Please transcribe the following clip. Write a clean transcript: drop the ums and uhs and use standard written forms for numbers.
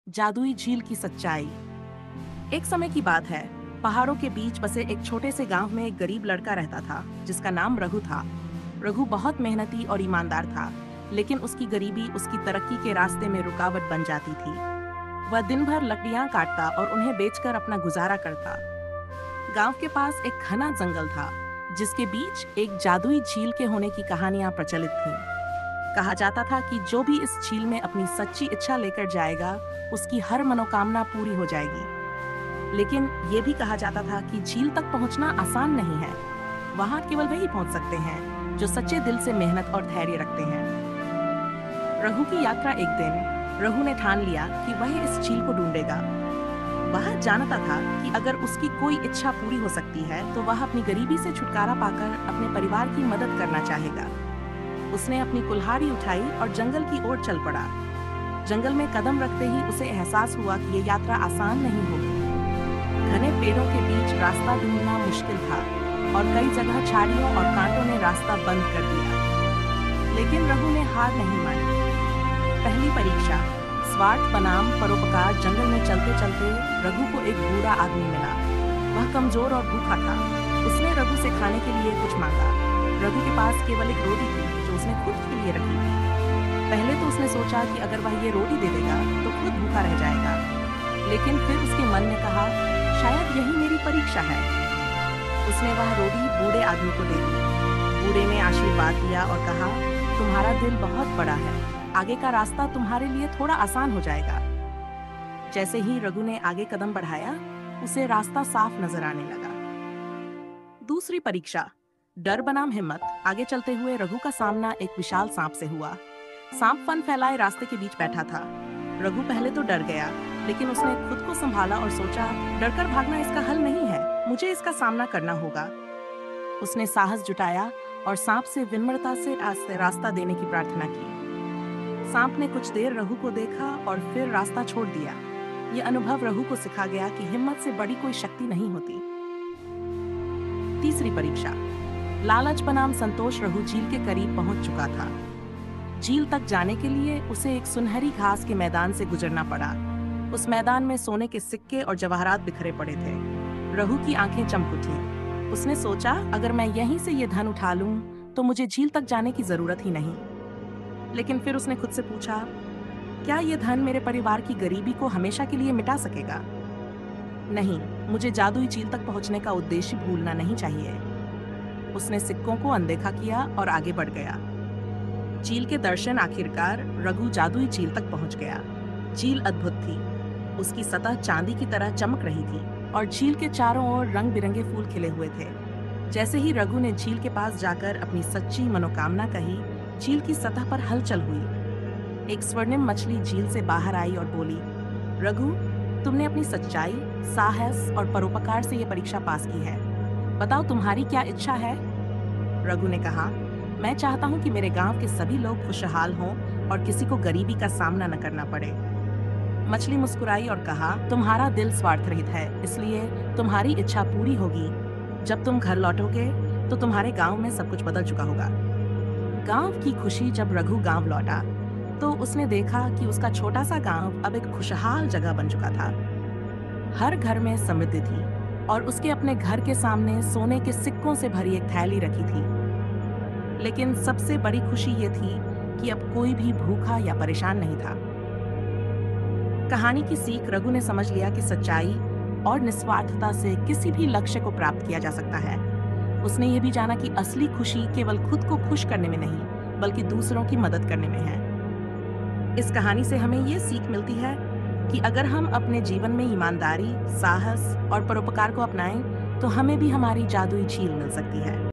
जादुई झील की सच्चाई। एक समय की बात है। पहाड़ों के बीच बसे एक छोटे से गांव में एक गरीब लड़का रहता था जिसका नाम रघु था। रघु बहुत मेहनती और ईमानदार था, लेकिन उसकी गरीबी उसकी तरक्की के रास्ते में रुकावट बन जाती थी। वह दिन भर लकड़ियां काटता और उन्हें बेचकर अपना गुजारा करता। गांव के पास एक घना जंगल था, जिसके बीच एक जादुई झील के होने की कहानियां प्रचलित थीं। कहा जाता था कि जो भी इस झील में अपनी सच्ची इच्छा लेकर जाएगा, उसकी हर मनोकामना पूरी हो जाएगी। लेकिन ये भी कहा जाता था कि झील तक पहुंचना आसान नहीं है। वहां केवल वही पहुंच सकते हैं जो सच्चे दिल से मेहनत और धैर्य रखते हैं। रघु की यात्रा एक दिन रघु ने ठान लिया कि वह इस झील को ढूंढेगा। वह जानता था कि अगर उसकी कोई इच्छा पूरी हो सकती है तो वह अपनी गरीबी से छुटकारा पाकर अपने परिवार की मदद करना चाहेगा। उसने अपनी कुल्हाड़ी उठाई और जंगल की ओर चल पड़ा। जंगल में कदम रखते ही उसे एहसास हुआ कि ये यात्रा आसान नहीं होगी। घने पेड़ों के बीच रास्ता ढूंढना मुश्किल था और कई जगह झाड़ियों और कांटों ने रास्ता बंद कर दिया। लेकिन रघु ने हार नहीं मानी। पहली परीक्षा, स्वार्थ बनाम परोपकार। जंगल में चलते चलते रघु को एक बूढ़ा आदमी मिला। वह कमजोर और भूखा था। उसने रघु से खाने के लिए कुछ मांगा। रघु के पास केवल एक रोटी थी जो उसने खुद के लिए रखी थी। पहले तो उसने सोचा कि अगर वह ये रोटी दे देगा तो खुद भूखा रह जाएगा, लेकिन फिर उसके मन ने कहा, शायद यही मेरी परीक्षा है। उसने वह रोटी बूढ़े आदमी को दे दी। बूढ़े ने आशीर्वाद दिया और कहा, तुम्हारा दिल बहुत बड़ा है, आगे का रास्ता तुम्हारे लिए थोड़ा आसान हो जाएगा। जैसे ही रघु ने आगे कदम बढ़ाया, उसे रास्ता साफ नजर आने लगा। दूसरी परीक्षा, डर बनाम हिम्मत। आगे चलते हुए रघु का सामना एक विशाल सांप से हुआ। सांप फन फैलाए रास्ते के बीच बैठा था। रघु पहले तो डर गया, लेकिन उसने खुद को संभाला और सोचा, डरकर भागना इसका हल नहीं है, मुझे इसका सामना करना होगा। उसने साहस जुटाया और सांप से विनम्रता से रास्ता देने की प्रार्थना की। सांप ने कुछ देर रघु को देखा और फिर रास्ता छोड़ दिया। यह अनुभव रघु को सिखा गया कि हिम्मत से बड़ी कोई शक्ति नहीं होती। तीसरी परीक्षा, लालच बनाम संतोष। रघु झील के करीब पहुंच चुका था। झील तक जाने के लिए उसे एक सुनहरी घास के मैदान से गुजरना पड़ा। उस मैदान में सोने के सिक्के और जवाहरात बिखरे पड़े थे। रघु की आंखें चमक उठी। उसने सोचा, अगर मैं यहीं से ये धन उठा लूं तो मुझे झील तक जाने की जरूरत ही नहीं। लेकिन फिर उसने खुद से पूछा, क्या ये धन मेरे परिवार की गरीबी को हमेशा के लिए मिटा सकेगा? नहीं, मुझे जादुई झील तक पहुंचने का उद्देश्य भूलना नहीं चाहिए। उसने सिक्कों को अनदेखा किया और आगे बढ़ गया। झील के दर्शन आखिरकार रघु जादुई झील तक पहुंच गया। झील अद्भुत थी। उसकी सतह चांदी की तरह चमक रही थी और झील के चारों ओर रंग बिरंगे फूल खिले हुए थे। जैसे ही रघु ने झील के पास जाकर अपनी सच्ची मनोकामना कही, झील की सतह पर हलचल हुई। एक स्वर्णिम मछली झील से बाहर आई और बोली, रघु, तुमने अपनी सच्चाई, साहस और परोपकार से ये परीक्षा पास की है। बताओ, तुम्हारी क्या इच्छा है? रघु ने कहा, मैं चाहता हूं कि मेरे गांव के सभी लोग खुशहाल हों और किसी को गरीबी का सामना न करना पड़े। मछली मुस्कुराई और कहा, तुम्हारा दिल स्वार्थ रहित है, इसलिए तुम्हारी इच्छा पूरी होगी। जब तुम घर लौटोगे तो तुम्हारे गांव में सब कुछ बदल चुका होगा। गांव की खुशी। जब रघु गांव लौटा तो उसने देखा कि उसका छोटा सा गांव अब एक खुशहाल जगह बन चुका था। हर घर में समृद्धि थी और उसके अपने घर के सामने सोने के सिक्कों से भरी एक थैली रखी थी। लेकिन सबसे बड़ी खुशी ये थी कि अब कोई भी भूखा या परेशान नहीं था। कहानी की सीख, रघु ने समझ लिया कि सच्चाई और निस्वार्थता से किसी भी लक्ष्य को प्राप्त किया जा सकता है। उसने ये भी जाना कि असली खुशी केवल खुद को खुश करने में नहीं, बल्कि दूसरों की मदद करने में है। इस कहानी से हमें ये सीख मिलती है कि अगर हम अपने जीवन में ईमानदारी, साहस और परोपकार को अपनाएं, तो हमें भी हमारी जादुई झील मिल सकती है।